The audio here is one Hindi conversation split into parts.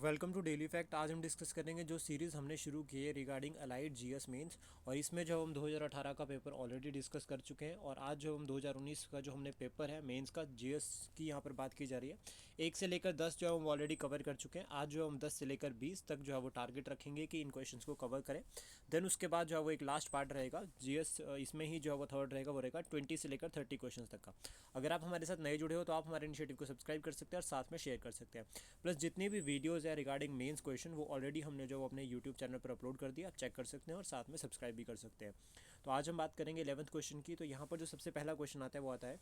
Welcome to daily fact. आज हम डिस्कस करेंगे जो सीरीज़ हमने शुरू की है रिगार्डिंग अलाइड जीएस मेंस। और इसमें जो हम 2018 का पेपर ऑलरेडी डिस्कस कर चुके हैं और आज जो हम 2019 का जो हमने पेपर है मेंस का जीएस की यहाँ पर बात की जा रही है। 1 से लेकर 10 जो है हम ऑलरेडी कवर कर चुके हैं। आज जो हम 10 से लेकर 20 तक जो है वो टारगेट रखेंगे कि इन क्वेश्चन को कवर करें। देन उसके बाद जो है वो एक लास्ट पार्ट रहेगा जीएस, इसमें ही जो है वो थर्ड रहेगा, वो रहेगा 20 से लेकर 30 क्वेश्चन तक का। अगर आप हमारे साथ नए जुड़े हो तो आप हमारे इनिशिएटिव को सब्सक्राइब कर सकते हैं और साथ में शेयर कर सकते हैं। प्लस जितनी भी वीडियोज़ है रिगार्डिंग मेंस क्वेश्चन वो ऑलरेडी हमने जो अपने यूट्यूब चैनल पर अपलोड कर दिया, आप चेक कर सकते हैं और साथ में सब्सक्राइब भी कर सकते हैं। तो आज हम बात करेंगे 11th क्वेश्चन की। तो यहाँ पर जो सबसे पहला क्वेश्चन आता है वो आता है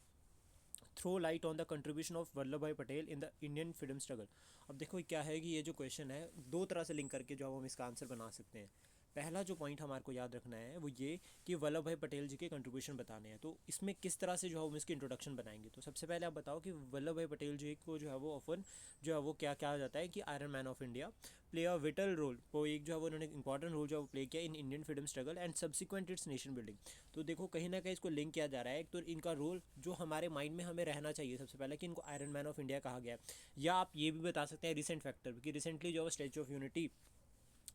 throw light on the contribution of Vallabh भाई Patel in the Indian freedom struggle. अब देखो क्या है कि ये जो क्वेश्चन है दो तरह से लिंक करके जो हम इसका आंसर बना सकते हैं। पहला जो पॉइंट हमारे को याद रखना है वो ये कि वल्लभ भाई पटेल जी के कंट्रीब्यूशन बताने हैं। तो इसमें किस तरह से जो है हम इसकी इंट्रोडक्शन बनाएंगे। तो सबसे पहले आप बताओ कि वल्लभ भाई पटेल जी को जो है वो ऑफन जो है वो क्या कहा जाता है कि iron man of India, play a vital role, वो एक जो है वो उन्होंने इंपॉर्टेंट रोल जो है वो प्ले किया in Indian freedom struggle and subsequent it's nation building. तो देखो कहीं ना कहीं इसको लिंक किया जा रहा है। तो इनका रोल जो हमारे माइंड में हमें रहना चाहिए सबसे पहले कि इनको आयरन मैन ऑफ इंडिया कहा गया है। या आप ये भी बता सकते हैं रिसेंट फैक्टर कि रिसेंटली जो है स्टैच्यू ऑफ यूनिटी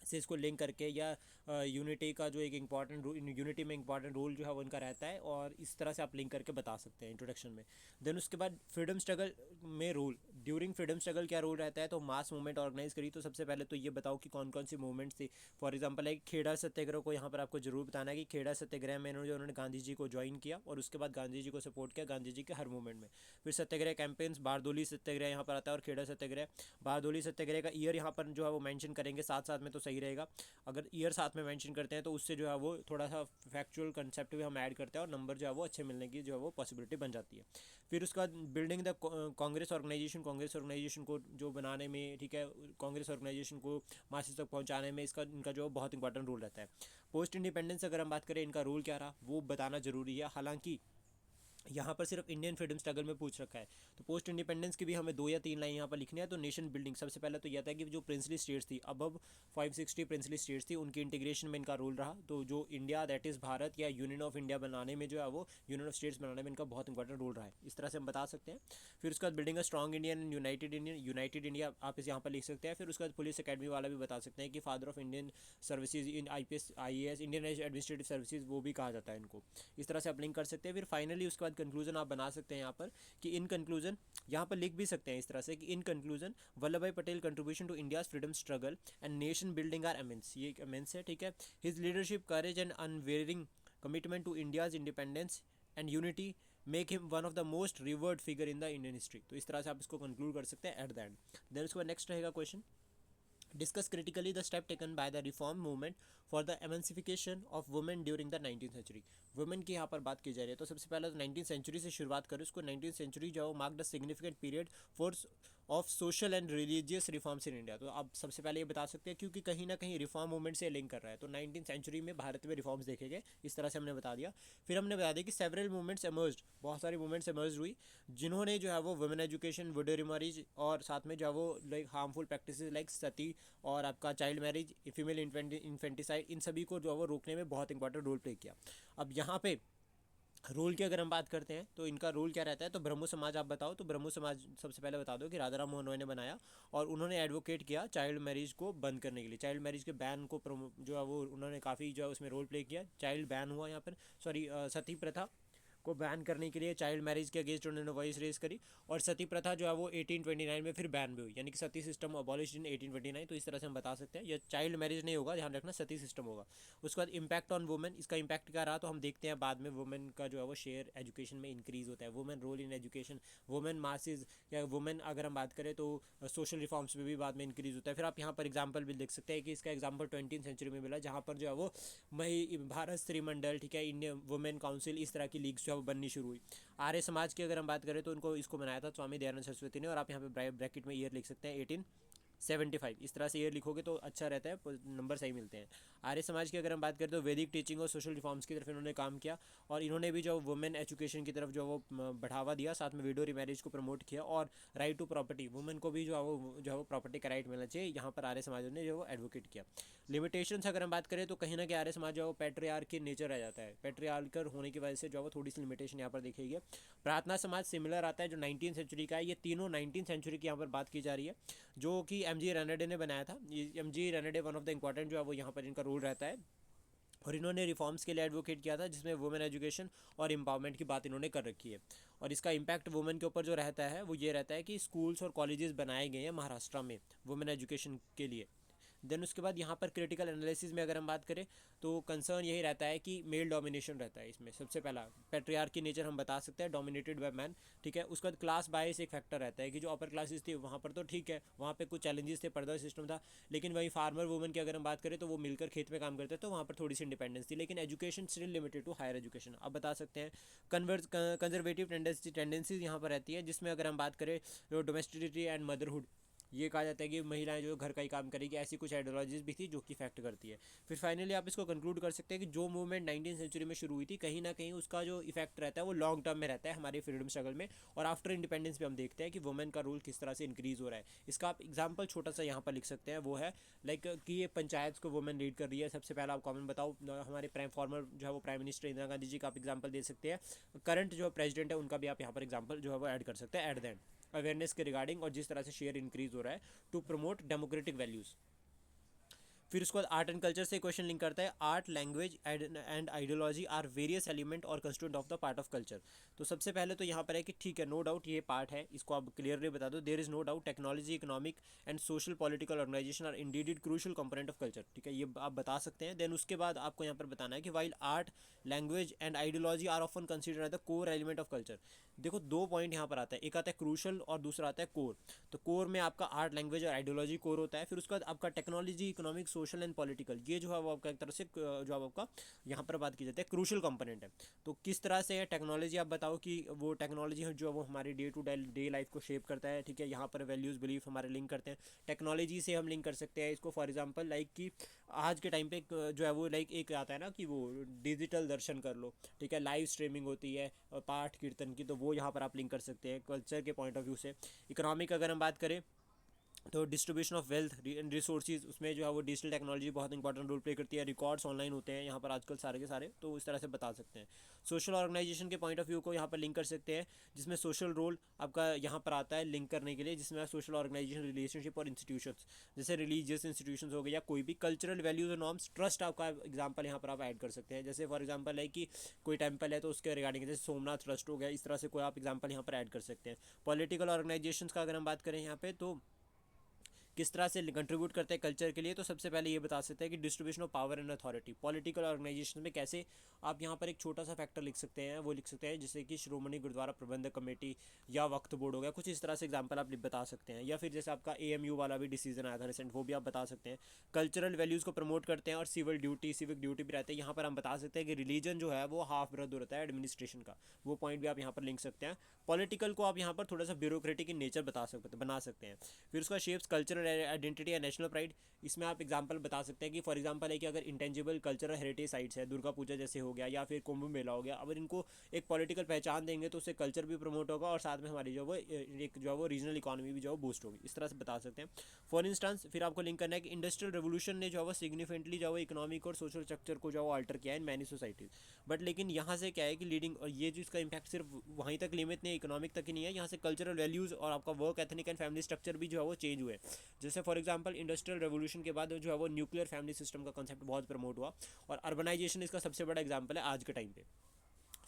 से इसको लिंक करके, या यूनिटी का जो एक इंपॉर्टेंट यूनिटी में इंपॉर्टेंट रोल जो है वो उनका रहता है, और इस तरह से आप लिंक करके बता सकते हैं इंट्रोडक्शन में। देन उसके बाद फ्रीडम स्ट्रगल में रोल, ड्यूरिंग फ्रीडम स्ट्रगल क्या रोल रहता है। तो मास मूवमेंट ऑर्गेनाइज करी। तो सबसे पहले तो ये बताओ कि कौन कौन सी मूवमेंट्स थी। फॉर एग्जाम्पल एक खेड़ा सत्याग्रह को यहाँ पर आपको जरूर बताना है कि खेड़ा सत्याग्रह में उन्होंने गांधी जी को ज्वाइन किया और उसके बाद गांधी जी को सपोर्ट किया गांधी जी के हर मूवमेंट में। फिर सत्याग्रह कैंपेन्स, बारदोली सत्याग्रह यहाँ पर आता है और खेड़ा सत्याग्रह। बारदोली सत्याग्रह का ईयर यहाँ पर जो है वो मेंशन करेंगे साथ साथ में तो सही रहेगा। अगर ईयर साथ में मेंशन करते हैं तो उससे जो है वो थोड़ा सा फैक्चुअल कंसेप्ट भी हम ऐड करते हैं और नंबर जो है वो अच्छे मिलने की जो है वो पॉसिबिलिटी बन जाती है। फिर उसका बिल्डिंग द कांग्रेस ऑर्गेनाइजेशन को जो बनाने में, ठीक है, कांग्रेस ऑर्गेनाइजेशन को मासेस तक पहुंचाने में इसका इनका जो बहुत इंपॉर्टेंट रोल रहता है। पोस्ट इंडिपेंडेंस अगर हम बात करें इनका रोल क्या रहा वो बताना जरूरी है। हालांकि यहाँ पर सिर्फ इंडियन फ्रीडम स्ट्रगल में पूछ रखा है। तो पोस्ट इंडिपेंडेंस की भी हमें 2 या 3 लाइन यहाँ पर लिखनी है। तो नेशन बिल्डिंग सबसे पहले तो यह था कि जो प्रिंसली स्टेट्स थी, अबव 560 प्रिंसली स्टेट्स थी, उनकी इंटीग्रेशन में इनका रोल रहा। तो जो इंडिया दैट इज़ भारत या यूनियन ऑफ इंडिया बनाने में जो है वो यूनियन ऑफ स्टेट्स बनाने में इनका बहुत इंपॉर्टेंट रोल रहा है। इस तरह से हम बता सकते हैं। फिर उसके बाद building a strong Indian and United India आप इस यहाँ पर लिख सकते हैं। फिर उसके बाद पुलिस अकेडमी वाला भी बता सकते हैं कि father of Indian services in IPS IAS Indian administrative services वो भी कहा जाता है इनको। इस तरह से आप लिंक कर सकते हैं। फिर फाइनली उसके बाद कंक्लूजन आप बना सकते हैं यहाँ पर कि इन कंक्लूजन, यहाँ पर लिख भी सकते हैं इस तरह से कि इन कंक्लूजन वल्लभ भाई Patel contribution to India's freedom struggle and nation building are immense. ये एक इमेंस है, ठीक है। His leadership, courage and unwavering commitment to India's independence and unity make him one of the most revered figure in the Indian history. तो इस तरह से आप इसको कंक्लूड कर सकते हैं एट द एंड। देन उसके बाद नेक्स्ट रहेगा question, discuss critically the step taken by the reform movement for the emancipation of women during the 19th century. Women की यहाँ पर बात की जा रही है। तो सबसे पहले तो 19th सेंचुरी से शुरुआत करें। उसको 19th सेंचुरी जो mark the significant period for of social and religious reforms in India. तो आप सबसे पहले ये बता सकते हैं क्योंकि कहीं ना कहीं रिफॉर्म मूवमेंट से लिंक कर रहा है। तो 19th सेंचुरी में भारत में रिफॉर्म्स देखे गए, इस तरह से हमने बता दिया। फिर हमने बता दिया कि सेवरल मूवमेंट्स एमर्ज्ड, बहुत सारी मूवमेंट्स एमर्ज हुई जिन्होंने जो है वो वुमेन एजुकेशन, विडो रिमैरिज और साथ में जो है वो लाइक हार्मफुल प्रैक्टिसेस लाइक सती और आपका चाइल्ड मैरिज, फीमेल इन्फेंटिसाइड, इन सभी को जो है वो रोकने में बहुत इंपॉर्टेंट रोल प्ले किया। अब यहाँ पे रोल की अगर हम बात करते हैं तो इनका रोल क्या रहता है। तो ब्रह्मो समाज आप बताओ। तो ब्रह्मो समाज सबसे पहले बता दो कि राधा राम मोहन रॉय ने बनाया और उन्होंने एडवोकेट किया चाइल्ड मैरिज को बंद करने के लिए। चाइल्ड मैरिज के बैन को जो है वो उन्होंने काफ़ी जो है उसमें रोल प्ले किया। चाइल्ड बैन हुआ यहाँ पर, सॉरी, सती प्रथा को बैन करने के लिए चाइल्ड मैरिज के अगेंस्ट उन्होंने वॉइस रेज करी। और सती प्रथा जो है वो 1829 में फिर बैन भी हुई, यानी कि सती सिस्टम अबॉलिश इन 1829। तो इस तरह से हम बता सकते हैं। यह चाइल्ड मैरिज नहीं होगा, ध्यान रखना, सती सिस्टम होगा। उसके बाद इम्पैक्ट ऑन वुमेन, इसका इम्पैक्ट क्या रहा तो हम देखते हैं बाद में। वुमेन का जो है वो शेयर एजुकेशन में इंक्रीज होता है। Women role in education, women masses या वुमेन अगर हम बात करें तो सोशल रिफॉर्म्स में भी बाद में इंक्रीज होता है। फिर आप यहाँ पर एग्जाम्पल भी देख सकते हैं कि इसका एग्जाम्पल 20th सेंचुरी में मिला जहाँ पर जो है वो भारत स्त्री मंडल, ठीक है, इंडियन वुमेन काउंसिल, इस तरह की लीग्स जो है वो बननी शुरू हुई। आर्य समाज की अगर हम बात करें तो उनको इसको बनाया था स्वामी दयानंद सरस्वती ने। और आप यहाँ पे ब्रैकेट में ईयर लिख सकते हैं 1875, इस तरह से ईयर लिखोगे तो अच्छा रहता है, नंबर सही मिलते हैं। आर्य समाज की अगर हम बात करें तो वैदिक टीचिंग और सोशल रिफॉर्म्स की तरफ इन्होंने काम किया और इन्होंने भी जो वुमेन एजुकेशन की तरफ जो वो बढ़ावा दिया, साथ में विडो रिमैरिज को प्रमोट किया और राइट टू प्रॉपर्टी, वुमेन को भी जो है वो प्रॉपर्टी का राइट मिलना चाहिए, यहाँ पर आर्य समाज ने जो वो एडवोकेट किया। लिमिटेशंस अगर हम बात करें तो कहीं ना कहीं आर्य समाज जो है पैट्रियार्की नेचर रह जाता है। पैट्रियार्कल होने की वजह से जो है वो थोड़ी सी लिमिटेशन यहाँ पर देखी गई। प्रार्थना समाज सिमिलर आता है जो 19th सेंचुरी का है। ये तीनों 19th सेंचुरी की यहाँ पर बात की जा रही है, जो कि MG रेनेडे ने बनाया था। ये MG Ranade one of the important जो है वो यहाँ पर इनका रोल रहता है, और इन्होंने रिफॉर्म्स के लिए एडवोकेट किया था, जिसमें वुमेन एजुकेशन और एम्पावरमेंट की बात इन्होंने कर रखी है। और इसका इम्पैक्ट वुमेन के ऊपर जो रहता है वो ये रहता है कि स्कूल्स और कॉलेजेस बनाए गए हैं महाराष्ट्र में वुमेन एजुकेशन के लिए। देन उसके बाद यहाँ पर क्रिटिकल एनालिसिस में अगर हम बात करें तो कंसर्न यही रहता है कि मेल डोमिनेशन रहता है इसमें। सबसे पहला पैट्रियार्की नेचर हम बता सकते हैं, डोमिनेटेड बाय मैन, ठीक है। उसके बाद क्लास बायस एक फैक्टर रहता है कि जो अपर क्लासेस थी वहाँ पर तो ठीक है, वहाँ पे कुछ चैलेंजेस थे, पर्दा सिस्टम था, लेकिन वहीं फार्मर वुमेन की अगर हम बात करें तो वो मिलकर खेत में काम करते हैं, तो वहाँ पर थोड़ी सी इंडिपेंडेंस थी, लेकिन education still limited to higher education. अब बता सकते हैं कंजर्वेटिव टेंडेंसीज यहाँ पर रहती है, जिसमें अगर हम बात करें जो डोमेस्टिसिटी एंड मदरहुड, ये कहा जाता है कि महिलाएं जो घर का ही काम करेगी, ऐसी कुछ आइडियोलॉजीज भी थी जो कि इफेक्ट करती है। फिर फाइनली आप इसको कंक्लूड कर सकते हैं कि जो मूवमेंट 19वीं सेंचुरी में शुरू हुई थी, कहीं ना कहीं उसका जो इफेक्ट रहता है वो लॉन्ग टर्म में रहता है हमारे फ्रीडम स्ट्रगल में, और आफ्टर इंडिपेंडेंस भी हम देखते हैं कि वुमेन का रोल किस तरह से इंक्रीज हो रहा है। इसका आप एग्जाम्पल छोटा सा यहाँ पर लिख सकते हैं, वो है लाइक कि ये पंचायत को वुमेन लीड कर रही है। सबसे पहला आप कॉमन बताओ, हमारे फॉर्मर जो है वो प्राइम मिनिस्टर इंदिरा गांधी जी का आप एग्जाम्पल दे सकते हैं। करंट जो प्रेसिडेंट है उनका भी आप यहाँ पर एग्जाम्पल जो है वो ऐड कर सकते हैं एट द एंड, अवेयरनेस के रिगार्डिंग, और जिस तरह से शेयर इंक्रीज हो रहा है टू प्रमोट डेमोक्रेटिक वैल्यूज़। फिर उसके बाद आर्ट एंड कल्चर से क्वेश्चन लिंक करता है, art language and ideology are various element और constituent of the part of culture. तो सबसे पहले तो यहाँ पर है कि ठीक है, नो डाउट ये पार्ट है, इसको आप क्लियरली बता दो। There is no doubt technology, economic and social political organisation are indeed crucial component of culture, ठीक है, ये आप बता सकते हैं। देन उसके बाद आपको यहाँ पर बताना है कि while art language and ideology are often consider as the core element of culture. देखो दो पॉइंट यहाँ पर आता है, एक आता है क्रूशल और दूसरा आता है कोर। तो कोर में आपका आर्ट लैंग्वेज और आइडियोलॉजी कोर होता है। फिर उसके बाद आपका technology, economic, social and political, ये जो है वो आपका एक तरह से जो है आपका यहाँ पर बात की जाती है क्रूशल कंपोनेंट है। तो किस तरह से है टेक्नोलॉजी, आप बताओ कि वो टेक्नोलॉजी है जो है वो हमारी डे टू डे लाइफ को शेप करता है, ठीक है। यहाँ पर वैल्यूज़ बिलीफ हमारे लिंक करते हैं, टेक्नोलॉजी से हम लिंक कर सकते हैं इसको। फॉर एग्जांपल लाइक कि आज के टाइम पे जो है वो लाइक एक आता है ना कि वो डिजिटल दर्शन कर लो, ठीक है, लाइव स्ट्रीमिंग होती है पाठ कीर्तन की, तो वो यहाँ पर आप लिंक कर सकते हैं कल्चर के पॉइंट ऑफ व्यू से। इकोनॉमिक अगर हम बात करें तो distribution of wealth and resources, उसमें जो है वो डिजिटल टेक्नोलॉजी बहुत इंपॉर्टेंट रोल प्ले करती है। रिकॉर्ड्स ऑनलाइन होते हैं यहाँ पर आजकल सारे के सारे, तो इस तरह से बता सकते हैं। सोशल ऑर्गेनाइजेशन के पॉइंट ऑफ व्यू को यहाँ पर लिंक कर सकते हैं, जिसमें सोशल रोल आपका यहाँ पर आता है लिंक करने के लिए, जिसमें सोशल ऑर्गेनाइजेशन, रिलेशनशिप और इंस्टीट्यूशंस, जैसे रिलीजियस इंस्टीट्यूशंस हो गए या कोई भी कल्चरल वैल्यूज और नॉर्म्स, ट्रस्ट आपका एग्जाम्पल यहाँ पर आप ऐड कर सकते हैं। जैसे फॉर एग्जाम्पल है कि कोई टेम्पल है तो उसके रिगार्डिंग, जैसे सोमनाथ ट्रस्ट हो गया, इस तरह से कोई आप एग्जाम्पल यहाँ पर ऐड कर सकते हैं। पॉलिटिकल ऑर्गेनाइजेशन का अगर हम बात करें यहाँ पे, तो किस तरह से कंट्रीब्यूट करते हैं कल्चर के लिए, तो सबसे पहले ये बता सकते हैं कि distribution of power and authority political organisation में कैसे। आप यहाँ पर एक छोटा सा फैक्टर लिख सकते हैं, वो लिख सकते हैं जैसे कि श्रोमणी गुरुद्वारा प्रबंधक कमेटी या वक्फ बोर्ड हो गया, कुछ इस तरह से एग्जाम्पल आप बता सकते हैं। या फिर जैसे आपका AMU वाला भी डिसीजन आया था रिसेंट, वो भी आप बता सकते हैं। कल्चरल वैल्यूज़ को प्रमोट करते हैं और सिविक ड्यूटी भी रहते हैं। यहाँ पर हम बता सकते हैं कि रिलीजन जो है वो हाफ ब्रदर होता है एडमिनिस्ट्रेशन का, वो पॉइंट भी आप यहाँ पर लिख सकते हैं। पॉलिटिकल को आप यहाँ पर थोड़ा सा ब्यूरोक्रेटिक इन नेचर बना सकते हैं। फिर उसका shapes cultural identity and national pride, इसमें आप एग्जांपल बता सकते हैं कि फॉर एग्जांपल है कि अगर इंटेंजिबल कल्चरल हेरिटेज साइट्स है, दुर्गा पूजा जैसे हो गया या फिर कुंभ मेला हो गया, अगर इनको एक पॉलिटिकल पहचान देंगे तो उससे कल्चर भी प्रमोट होगा और साथ में हमारी जो वो एक जो है वो रीजनल इकोनॉमी भी जो है बूस्ट होगी, इस तरह से बता सकते हैं। फॉर इंस्टांस फिर आपको लिंक करना है कि इंडस्ट्रियल रेवोल्यूशन ने जो है वो सिग्निफिकेंटली जो है इकोनॉमिक और सोशल स्ट्रक्चर को जो है अल्टर किया है इन मैनी सोसाइटीज़। बट लेकिन यहाँ से क्या है कि लीडिंग, और ये जो इसका इम्पैक्ट सिर्फ वहीं तक लिमिट नहीं, इकोनॉमिक तक ही नहीं है, यहाँ से कल्चरल वैल्यूज़ और आपका work ethnic and family structure भी जो है वो चेंज हुए। जैसे फॉर एग्जांपल इंडस्ट्रियल रेवोल्यूशन के बाद जो है वो न्यूक्लियर फैमिली सिस्टम का कॉन्सेप्ट बहुत प्रमोट हुआ, और अर्बनाइजेशन इसका सबसे बड़ा एग्जांपल है आज के टाइम पे।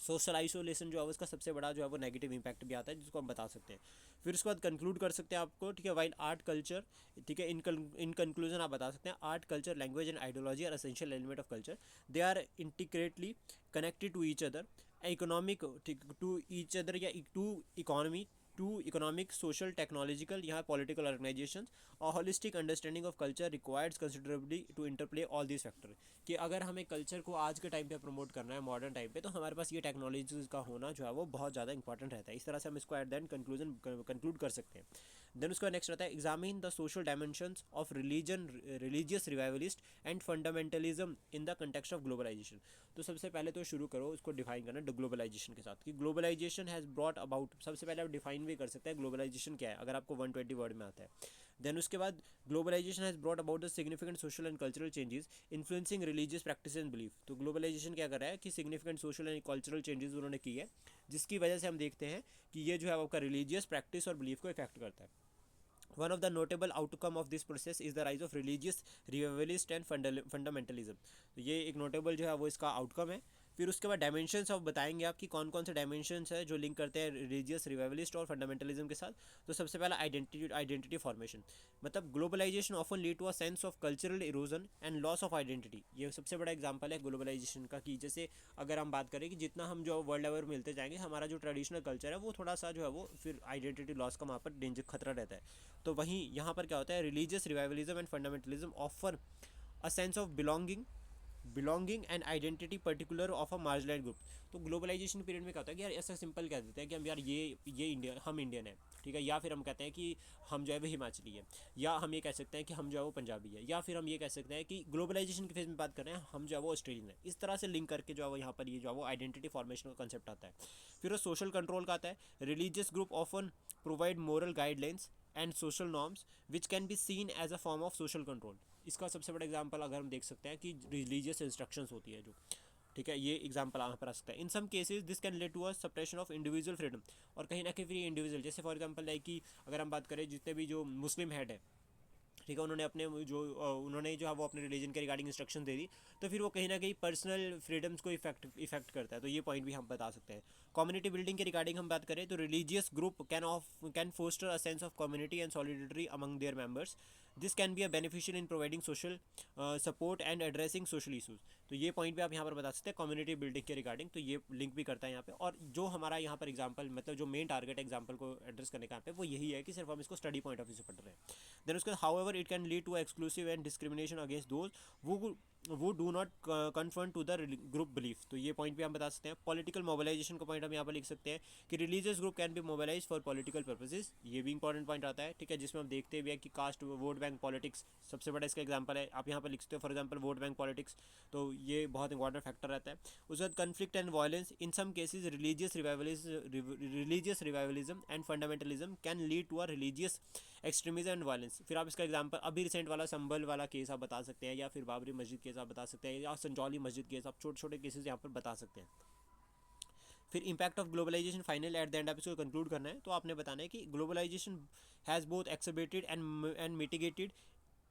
सोशल आइसोलेशन जो है उसका सबसे बड़ा जो है वो नेगेटिव इंपैक्ट भी आता है, जिसको हम बता सकते हैं। फिर उसके बाद कंक्लूड कर सकते हैं आपको, ठीक है, वाइल आर्ट कल्चर, ठीक है, इन कंक्लूजन आप बता सकते हैं art culture language and ideology are essential element of culture, they are integrally connected to each other, economic to each other या to economy, to economic, social, technological, यहाँ पॉलिटिकल ऑर्गेनाइजेशन, और holistic understanding of culture requires considerably to interplay all this factor. कि अगर हमें कल्चर को आज के टाइम पे प्रमोट करना है मॉडर्न टाइम पे, तो हमारे पास ये टेक्नोलॉजीज का होना जो है वो बहुत ज़्यादा इंपॉर्टेंट रहता है। इस तरह से हम इसको एट द एंड कंक्लूड कर सकते हैं। देन उसका नेक्स्ट रहता है examine the social dimensions of religious revivalist and fundamentalism in the context of globalisation. तो सबसे पहले तो शुरू करो उसको डिफाइन करना ग्लोबलाइजेशन के साथ, कि ग्लोबलाइजेशन हैज़ ब्रॉट अबाउट, सबसे पहले आप डिफाइन भी कर सकते हैं ग्लोबलाइजेशन क्या है अगर आपको 120 वर्ड में आता है। देन उसके बाद globalisation has brought about the significant social and cultural changes influencing religious practice and belief. तो ग्लोबलाइजेशन क्या कर रहा है कि significant social and cultural changes उन्होंने की है, जिसकी वजह से हम देखते हैं कि ये जो है आपका रिलीजियस प्रैक्टिस और बिलीफ को इफेक्ट करता है। One of the notable outcome of this process is the rise of religious revivalist and fundamentalism. तो ये एक नोटेबल जो है वो इसका आउटकम है। फिर उसके बाद डायमेंशंस ऑफ बताएंगे आप कि कौन कौन से डायमेंशंस है जो लिंक करते हैं रिलीजियस रिवाइवलिस्ट और फंडामेंटलिज्म के साथ। तो सबसे पहला आइडेंटिटी फॉर्मेशन, मतलब globalisation often lead to a sense of cultural erosion and loss of identity. ये सबसे बड़ा एग्जांपल है ग्लोबलाइजेशन का कि जैसे अगर हम बात करें कि जितना हम जो वर्ल्ड लेवल मिलते जाएंगे हमारा जो ट्रेडिशनल कल्चर है वो थोड़ा सा जो है वो फिर आइडेंटिटी लॉस का वहाँ पर डेंजर खतरा रहता है। तो वहीं यहाँ पर क्या होता है, religious revivalism and fundamentalism offer a sense of belonging and identity particular of a marginalised group. तो ग्लोबलाइजेशन पीरियड में क्या होता है कि यार ऐसा सिंपल कह देते हैं कि हम यार ये इंडियन, हम इंडियन है, ठीक है, या फिर हम कहते हैं कि हम जो है वो हिमाचली है, या हम ये कह सकते हैं कि हम जो है वो पंजाबी है, या फिर हम ये कह सकते हैं कि ग्लोबलाइजेशन के फेज में बात कर रहे हैं हम जो है वो ऑस्ट्रेलियन है। इस तरह से लिंक करके जो है वो यहाँ पर ये जो है वो आइडेंटिटी फॉर्मेशन का कंसेप्ट आता है। फिर वो सोशल कंट्रोल का आता है। Religious group often provide moral guidelines and social norms which can be seen as a form of social control. इसका सबसे बड़ा एग्जांपल अगर हम देख सकते हैं कि रिलीजियस इंस्ट्रक्शंस होती है जो, ठीक है, ये एग्जांपल यहाँ पर आ सकता है। In some cases this can lead to a suppression of individual freedom, और कहीं ना कहीं फिर इंडिविजुअल, जैसे फॉर एग्जांपल लाइक कि अगर हम बात करें जितने भी जो मुस्लिम हेड है, ठीक है, उन्होंने अपने जो उन्होंने जो है वो अपने रिलीजन के रिगार्डिंग इंस्ट्रक्शन दे दी, तो फिर वो कहीं ना कहीं पर्सनल फ्रीडम्स को इफेक्ट करता है। तो ये पॉइंट भी हम बता सकते हैं। कम्युनिटी बिल्डिंग के रिगार्डिंग हम बात करें तो religious group can foster a sense of community and solidarity among their members. This can be a beneficial in providing social support and addressing social issues. तो ये पॉइंट भी आप यहाँ पर बता सकते हैं कम्युनिटी बिल्डिंग के रिगार्डिंग, तो ये लिंक भी करता है यहाँ पे। और जो हमारा यहाँ पर एग्जांपल, मतलब जो मेन टारगेट एग्जांपल को एड्रेस करने का यहाँ पे वो यही है कि सिर्फ हम इसको स्टडी पॉइंट ऑफ व्यू से पढ़ रहे हैं। देन उसके however it can lead to exclusive and discrimination against those who do not confirm to the group belief. तो ये पॉइंट भी हम बता सकते हैं। पॉलिटिकल मोबिलाइजेशन का पॉइंट हम यहाँ पर लिख सकते हैं कि religious group can be mobilise for political purposes. ये भी इंपॉर्टेंट पॉइंट आता है, ठीक है, जिसमें हम देखते भी हैं कि कास्ट वोट बैंक पॉलिटिक्स सबसे बड़ा इसका एग्जांपल है। आप यहाँ पर लिख सकते हो for example vote bank politics, तो ये बहुत इंपॉर्टेंट फैक्टर रहता है। उसके बाद conflict and violence in some cases religious revivalism and fundamentalism can lead to a religious extremism and violence. फिर आप इसका एग्जांपल अभी रिसेंट वाला संभल वाला केस आप बता सकते हैं, या फिर बाबरी मस्जिद केस आप बता सकते हैं, या संजौली मस्जिद केस, आप छोटे छोटे केसेस यहाँ पर बता सकते हैं। फिर impact of globalisation final at the end आप इसको कंक्लूड करना है, तो आपने बताना है कि globalisation has both exacerbated and mitigated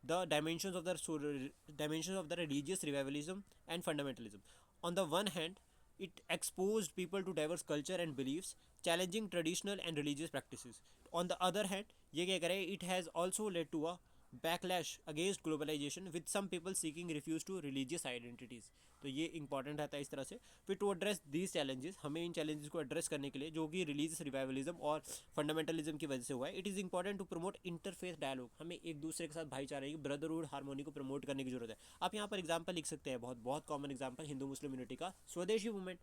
the dimensions of the religious revivalism and fundamentalism. On the one hand, it exposed people to diverse culture and beliefs, challenging traditional and religious practices. On the other hand, ये क्या करे, it has also led to a backlash against globalization with some people seeking refuge to religious identities. तो ये इंपॉर्टेंट रहता है इस तरह से। फिर टू एड्रेस दीज चैलेंजेस, हमें इन चैलेंजेस को एड्रेस करने के लिए जो कि रिलीजियस रिवाइवलिज्म और फंडामेंटलिज्म की वजह से हुआ है, it is important to promote interfaith dialogue. हमें एक दूसरे के साथ भाईचारे की ब्रदरहुड हार्मोनी को प्रमोट करने की जरूरत है। आप यहाँ पर एग्जाम्पल लिख सकते हैं, बहुत बहुत common example Hindu Muslim unity का स्वदेशी मूवमेंट।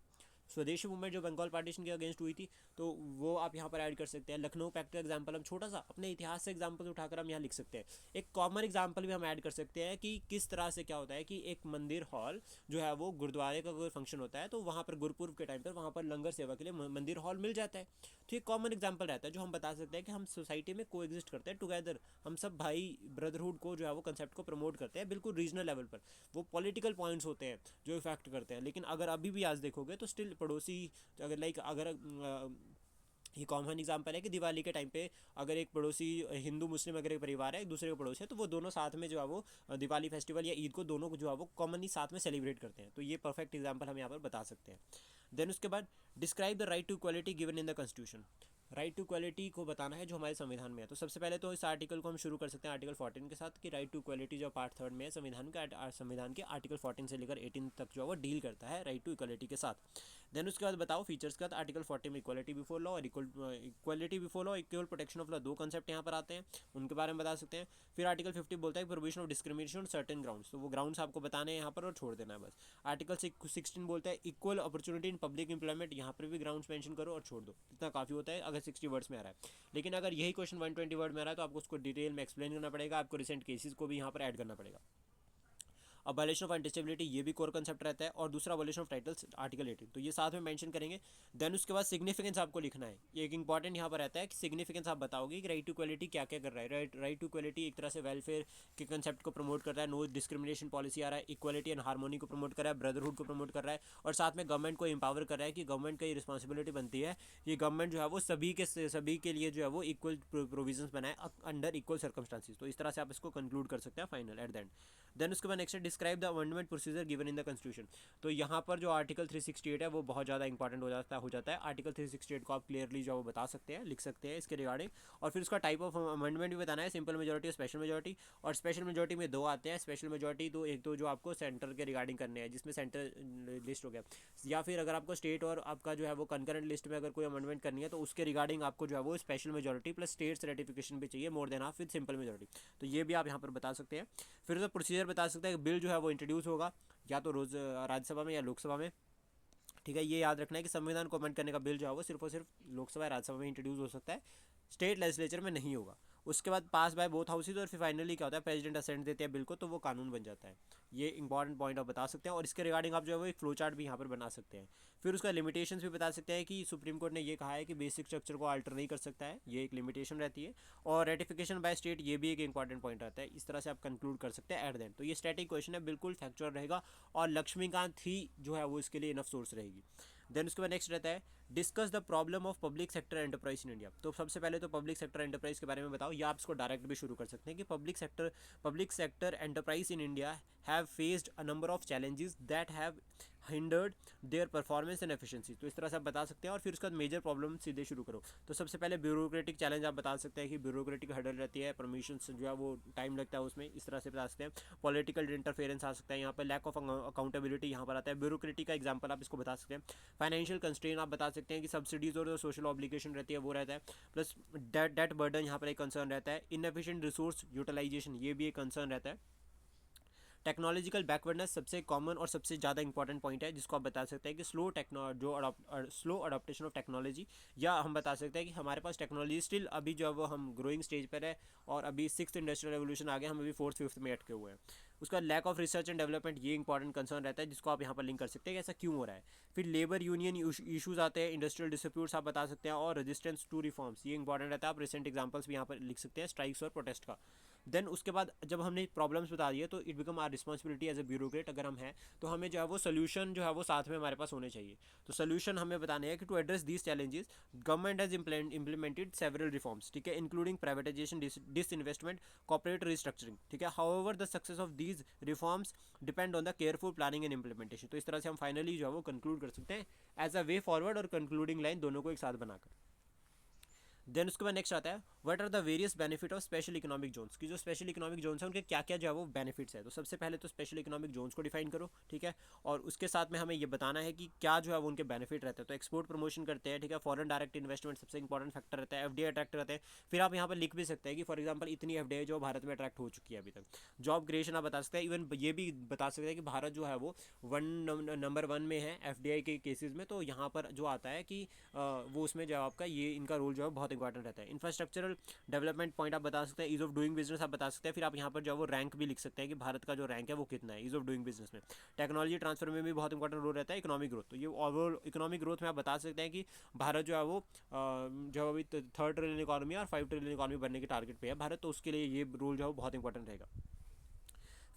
स्वदेशी मूवमेंट जो बंगाल पार्टीशन के अगेंस्ट हुई थी, तो वो आप यहाँ पर ऐड कर सकते हैं। लखनऊ पैक्ट का एग्जाम्पल हम छोटा सा अपने इतिहास से एग्जाम्पल उठाकर हम यहाँ लिख सकते हैं। एक कॉमन एग्जाम्पल भी हम ऐड कर सकते हैं कि किस तरह से क्या होता है कि एक मंदिर हॉल जो है वो गुरुद्वारे का कोई फंक्शन होता है तो वहाँ पर गुरुपुर्व के टाइम पर वहाँ पर लंगर सेवा के लिए मंदिर हॉल मिल जाता है। तो ये कॉमन एग्जाम्पल रहता है जो हम बता सकते हैं कि हम सोसाइटी में को एग्जिस्ट करते हैं टुगेदर, हम सब भाई ब्रदरहुड को जो है वो कंसेप्ट को प्रमोट करते हैं बिल्कुल रीजनल लेवल पर। वो पॉलिटिकल पॉइंट्स होते हैं जो इफेक्ट करते हैं, लेकिन अगर अभी भी आज देखोगे तो स्टिल पड़ोसी, अगर लाइक अगर ये कॉमन एग्जांपल है कि दिवाली के टाइम पे अगर एक पड़ोसी हिंदू मुस्लिम अगर एक परिवार है एक दूसरे के पड़ोसी है तो वो दोनों साथ में जो है वो दिवाली फेस्टिवल या ईद को दोनों को जो है वो कॉमनली साथ में सेलिब्रेट करते हैं। तो ये परफेक्ट एग्जांपल हम यहाँ पर बता सकते हैं। देन उसके बाद describe the right to equality given in the constitution. Right to equality को बताना है जो हमारे संविधान में है। तो सबसे पहले तो इस आर्टिकल को हम शुरू कर सकते हैं आर्टिकल 14 के साथ कि राइट टू इक्वालिटी जो पार्ट 3 में है संविधान के आर्टिकल 14 से लेकर 18 तक जो है वो डील करता है राइट टू इक्वालिटी के साथ। देन उसके बाद बताओ फीचर्स के बाद आर्टिकल 40 में इक्वालिटी बिफोर लॉ और equality before law equal protection of law, दो कंसेप्ट यहाँ पर आते हैं, उनके बारे में बता सकते हैं। फिर आर्टिकल 50 बोलता है provision of discrimination certain grounds, तो वो ग्राउंड्स आपको बताने हैं यहाँ पर और छोड़ देना है बस। आर्टिकल 16 बोलता है equal opportunity in public employment, यहाँ पर भी ग्राउंड्स मेंशन करो और छोड़ दो, इतना काफ़ी होता है अगर 60 वर्ड्स में आ रहा है। लेकिन अगर यही क्वेश्चन 120 वर्ड में आ रहा है तो आपको उसको डिटेल में एक्सप्लेन करना पड़ेगा, आपको रिसेंट केसेस को भी यहाँ पर ऐड करना पड़ेगा। अबॉलिशन ऑफ अनटचेबिलिटी ये भी कोर कंसेप्ट रहता है, और दूसरा अबॉलिशन ऑफ टाइटल्स आर्टिकल 18, तो ये साथ में मेंशन करेंगे। देन उसके बाद सिग्निफिकेंस आपको लिखना है, ये एक इंपॉर्टेंट यहाँ पर रहता है कि सिग्निफिकेंस आप बताओगे कि राइट टू इक्वलिटी क्या क्या कर रहा है। राइट टू इक्वलिटी एक तरह से वेलफेयर के कंसेप्ट को प्रमोट कर रहा है, नो डिस्क्रिमिनेशन पॉलिसी आ रहा है, इक्वलिटी एंड हार्मोनी को प्रमोट कर रहा है, ब्रदरहुड को प्रमोट कर रहा है, और साथ में गवर्नमेंट को एम्पावर कर रहा है कि गवर्नमेंट का ये रिस्पॉन्सिबिलिटी बनती है कि गवर्नमेंट जो है वो सभी के लिए जो है वो इक्वल प्रोविजंस बनाए अंडर इक्वल सर्कमस्टांसिस। तो इस तरह से आप इसको कंक्लूड कर सकते हैं final at the end. Then उसके बाद नेक्स्ट है describe the amendment procedure given in the constitution. तो यहाँ पर जो आर्टिकल 368 है वो बहुत ज़्यादा इंपॉर्टेंट हो जाता है। आर्टिकल 368 को आप क्लियरली जो वो बता सकते हैं, लिख सकते हैं इसके रिगार्डिंग, और फिर उसका टाइप ऑफ अमेंडमेंट भी बताना है, सिंपल मेजोरिटी और स्पेशल मेजोरिटी। और स्पेशल मेजोरिटी में दो आते हैं, स्पेशल मेजोरिटी तो एक तो जो आपको सेंटर के रिगार्डिंग करने हैं जिसमें सेंटर लिस्ट हो गया, या फिर अगर आपको स्टेट और आपका जो है वो कंकरेंट लिस्ट में अगर कोई अमेंडमेंट करनी है तो उसके रिगार्डिंग आपको जो है वो special majority plus states ratification भी चाहिए more than half with simple majority. तो ये भी आप यहाँ पर बता सकते हैं। फिर उसका प्रोसीजर बता सकते हैं, बिल जो है वो इंट्रोड्यूस होगा या तो रोज राज्यसभा में या लोकसभा में, ठीक है। ये याद रखना है कि संविधान को अमेंड करने का बिल जो है वो सिर्फ और सिर्फ लोकसभा या राज्यसभा में इंट्रोड्यूस हो सकता है, स्टेट लेजिस्लेचर में नहीं होगा। उसके बाद पास बाय बोथ हाउसेज, और फिर फाइनली क्या होता है प्रेसिडेंट असेंट देते हैं बिल को, तो वो कानून बन जाता है। ये इंपॉर्टेंट पॉइंट आप बता सकते हैं, और इसके रिगार्डिंग आप जो है वो एक फ्लो चार्ट भी यहाँ पर बना सकते हैं। फिर उसका लिमिटेशंस भी बता सकते हैं कि सुप्रीम कोर्ट ने ये कहा है कि बेसिक स्ट्रक्चर को अल्टर नहीं कर सकता है, ये एक लिमिटेशन रहती है। और रेटिफिकेशन बाय स्टेट ये भी एक इंपॉर्टेंट पॉइंट रहता है। इस तरह से आप कंक्लूड कर सकते हैं एट द एंड। तो ये स्टैटिक क्वेश्चन है, बिल्कुल फैक्चुअल रहेगा, और लक्ष्मीकांत ही जो है वो इसके लिए इनफ सोर्स रहेगी। देन उसके बाद नेक्स्ट रहता है discuss the problem of public sector enterprise in India. तो सबसे पहले तो पब्लिक सेक्टर एंटरप्राइज के बारे में बताओ, या आप इसको डायरेक्ट भी शुरू कर सकते हैं कि public sector enterprise in India have faced a number of challenges that have hindered their performance and efficiency. तो इस तरह से आप बता सकते हैं, और फिर उसका मेजर प्रॉब्लम सीधे शुरू करो। तो सबसे पहले ब्यूरोक्रेटिक चैलेंज आप बता सकते हैं कि ब्यूरोक्रेटिक हर्डल रहती है, परमिशन जो है वो टाइम लगता है उसमें, इस तरह से बता सकते हैं। पॉलिटिकल इंटरफेरेंस आ सकता है यहाँ पर, लैक ऑफ अकाउंटेबिलिटी यहाँ पर आता है। ब्यूरोक्रेटिक का एग्जाम्पल आप इसको बता सकते हैं। फाइनेंशियल कंस्ट्रेन आप बता सकते हैं कि सब्सिडीज और सोशल ऑब्लिगेशन रहती है वो रहता है, प्लस डेट बर्डन यहाँ पर एक कंसर्न रहता है। इनएफिशिएंट रिसोर्स यूटिलाइजेशन ये भी एक कंसर्न रहता है। टेक्नोलॉजिकल बैकवर्डनेस सबसे कॉमन और सबसे ज़्यादा इंपॉर्टेंट पॉइंट है, जिसको आप बता सकते हैं कि स्लो अडॉप्टेशन ऑफ टेक्नोलॉजी, या हम बता सकते हैं कि हमारे पास टेक्नोलॉजी स्टिल अभी जो है वो हम ग्रोइंग स्टेज पर है, और अभी 6th इंडस्ट्रियल रेवोल्यूशन आ गया, हम अभी 4th 5th में अटके हुए हैं। उसका lack of research and development ये इंपॉर्टेंट कंसर्न रहता है, जिसको आप यहाँ पर लिंक कर सकते हैं कि ऐसा क्यों हो रहा है। फिर लेबर यूनियन इशूज़ आते हैं, इंडस्ट्रियल डिस्प्यूट्स आप बता सकते हैं, और रेजिस्टेंस टू रिफॉर्म्स ये इंपॉर्टेंट रहता है। आप रिसेंट एग्जाम्पल्स भी यहाँ पर लिख सकते हैं स्ट्राइक्स और प्रोटेस्ट का। देन उसके बाद जब हमने प्रॉब्लम्स बता दिए तो it become our responsibility as a bureaucrat, अगर हम हैं तो हमें जो है वो सोल्यूशन जो है वो साथ में हमारे पास होने चाहिए। तो सोल्यूशन हमें बताने हैं कि to address these challenges government has implemented several reforms, ठीक है, including privatisation, disinvestment, corporate restructuring, ठीक है। However the success of these reforms depend on the careful planning and implementation. तो इस तरह से हम फाइनली जो है वो कंक्लूड कर सकते हैं एज अ वे फॉरवर्ड और कंक्लूडिंग लाइन दोनों को एक साथ बनाकर। देन उसके बाद नेक्स्ट आता है what are the various benefit of special economic zones, की जो स्पेशल इकोनॉमिक जोन्स हैं उनके क्या क्या जो है वो बेनिफिट्स है। तो सबसे पहले तो स्पेशल इकोनॉमिक जोन्स को डिफाइन करो, ठीक है, और उसके साथ में हमें ये बताना है कि क्या जो है वो उनके बेनिफिट रहते हैं। तो एक्सपोर्ट प्रमोशन करते हैं, ठीक है, फॉरेन डायरेक्ट इन्वेस्टमेंट सबसे इंपॉर्टेंट फैक्टर रहता है, एफडीआई अट्रैक्ट रहते हैं। फिर आप यहाँ पर लिख भी सकते हैं कि फॉर एग्जाम्पल इतनी एफडीआई जो भारत में अट्रैक्ट हो चुकी है अभी तक। जॉब क्रिएशन आप बता सकते हैं, इवन ये भी बता सकते हैं कि भारत जो है वो नंबर 1 में है एफडीआई के केसेस में। तो यहाँ पर जो आता है कि वो उसमें जो आपका ये इनका रोल जो है बहुत इंपॉर्टेंट रहता है। इंफ्रास्ट्रक्चरल डेवलपमेंट पॉइंट आप बता सकते हैं, ईज ऑफ डूइंग बिजनेस आप बता सकते हैं। फिर आप यहाँ पर जो है वो रैंक भी लिख सकते हैं कि भारत का जो रैंक है वो कितना है ईज ऑफ डूइंग बिजनेस में। टेक्नोलॉजी ट्रांसफर में भी बहुत इंपॉर्टेंट रोल रहता है। इकोनॉमिक ग्रोथ, तो ये ओवरऑल इकोनॉमिक ग्रोथ में आप बता सकते हैं कि भारत जो है वो जो अभी 3rd ट्रिलियन इकॉनमी और 5 ट्रिलियन इकॉनमी बनने के टारगेट पे है भारत, तो उसके लिए ये रोल जो है वो बहुत इंपॉर्टेंट रहेगा।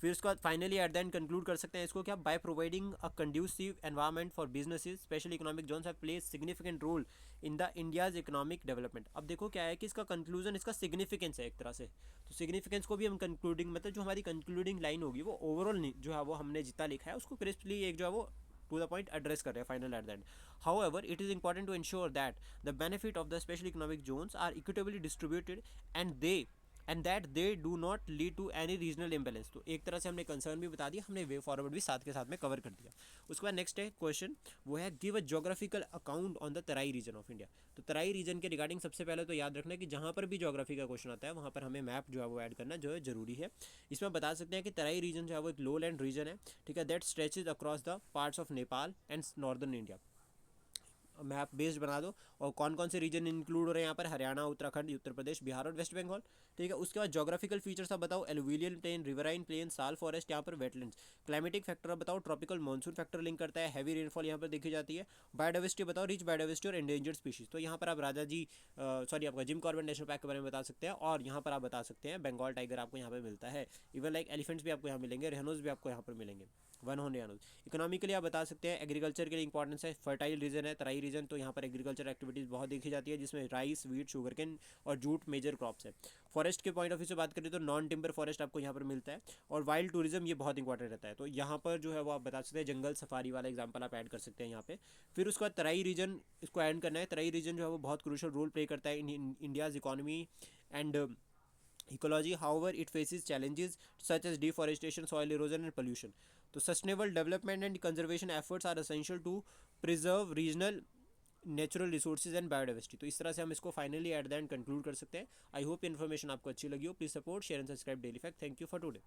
फिर उसके बाद finally at the end conclude कर सकते हैं इसको क्या, by providing a conducive environment for businesses special economic zones have played significant role in the India's economic development. अब देखो क्या है कि इसका कंक्लूजन इसका सिग्निफिकेंस है एक तरह से। तो सिग्निफिकेंस को भी हम कंक्लूडिंग मतलब जो हमारी कंक्लूडिंग लाइन होगी वो ओवरऑल जो है वो हमने जितना लिखा है उसको क्रिस्पली एक जो है वो टू द पॉइंट एड्रेस कर रहे हैं final at the end. However it is important to ensure that the benefit of the special economic zones are equitably distributed and that they do not lead to any regional imbalance. तो एक तरह से हमने कंसर्न भी बता दिया, हमने वे फॉरवर्ड भी साथ के साथ में कवर कर दिया। उसके बाद नेक्स्ट है क्वेश्चन, वो है give a geographical account on the Terai region of India. तो तराई रीजन के रिगार्डिंग सबसे पहले तो याद रखना कि जहाँ पर भी ज्योग्राफी का क्वेश्चन आता है वहाँ पर हमें मैप जो है वो ऐड करना जो है जरूरी है। इसमें बता सकते हैं कि तराई रीजन जो है वो एक लो लैंड रीजन है, ठीक है, that stretches across the parts of Nepal and northern India. Map based बना दो, और कौन कौन से रीजन इंक्लूड हो रहे हैं यहाँ पर, हरियाणा, उत्तराखंड, उत्तर प्रदेश, बिहार और वेस्ट बंगाल, ठीक है। उसके बाद जोग्राफिकल फीचर्स आप बताओ, एलुविलियन प्लेन, रिवराइन प्लेन, साल फॉरेस्ट, यहाँ पर वेटलैंड्स। क्लाइमेटिक फैक्टर आप बताओ, ट्रॉपिकल मानसून फैक्टर लिंक करता है, हैवी रेनफॉल यहाँ पर देखी जाती है। बायोडाइवर्सिटी बताओ, रिच बायोडाइवर्सिटी और एंडेंजर्ड स्पीशीज। तो यहाँ पर आप राजा जी सॉरी आपका जिम कॉर्बेट नेशनल पार्क के बारे में बता सकते हैं, और यहाँ पर आप बता सकते हैं बंगाल टाइगर आपको यहाँ पर मिलता है। इवन लाइक एलिफेंट्स भी आपको यहाँ मिलेंगे, रेनोज भी आपको यहाँ पर मिलेंगे, वन हॉर्न रेनोज। इकोनॉमिकली आप बता सकते हैं एग्रीकल्चर के लिए इंपॉर्टेंस है, फर्टाइल रीजन है, तराई रीजन, तो यहाँ पर एग्रीकल्चर एक्टिविटीज़ बहुत देखी जाती है, जिसमें राइस, वीट, शुगर केन और जूट मेजर क्रॉप्स है। फॉरेस्ट के पॉइंट ऑफ व्यू से बात करें तो नॉन टिम्बर फॉरेस्ट आपको यहाँ पर मिलता है, और वाइल्ड टूरिज्म ये बहुत इंपॉर्टेंट रहता है। तो यहाँ पर जो है वो आप बता सकते हैं, जंगल सफारी वाला एग्जाम्पल आप ऐड कर सकते हैं यहाँ पे। फिर उसके बाद तराई रीजन, इसको ऐड करना है। तराई रीजन जो है वो बहुत क्रूशल रोल प्ले करता है इन India's economy and ecology. However, it faces challenges such as deforestation, soil erosion and pollution. तो sustainable development and conservation efforts are essential to preserve regional natural resources and biodiversity. तो इस तरह से हम इसको finally at the end conclude कर सकते हैं। आई होप इन्फॉर्मेशन आपको अच्छी लगी हो। Please support, share and subscribe daily fact. Thank you for today.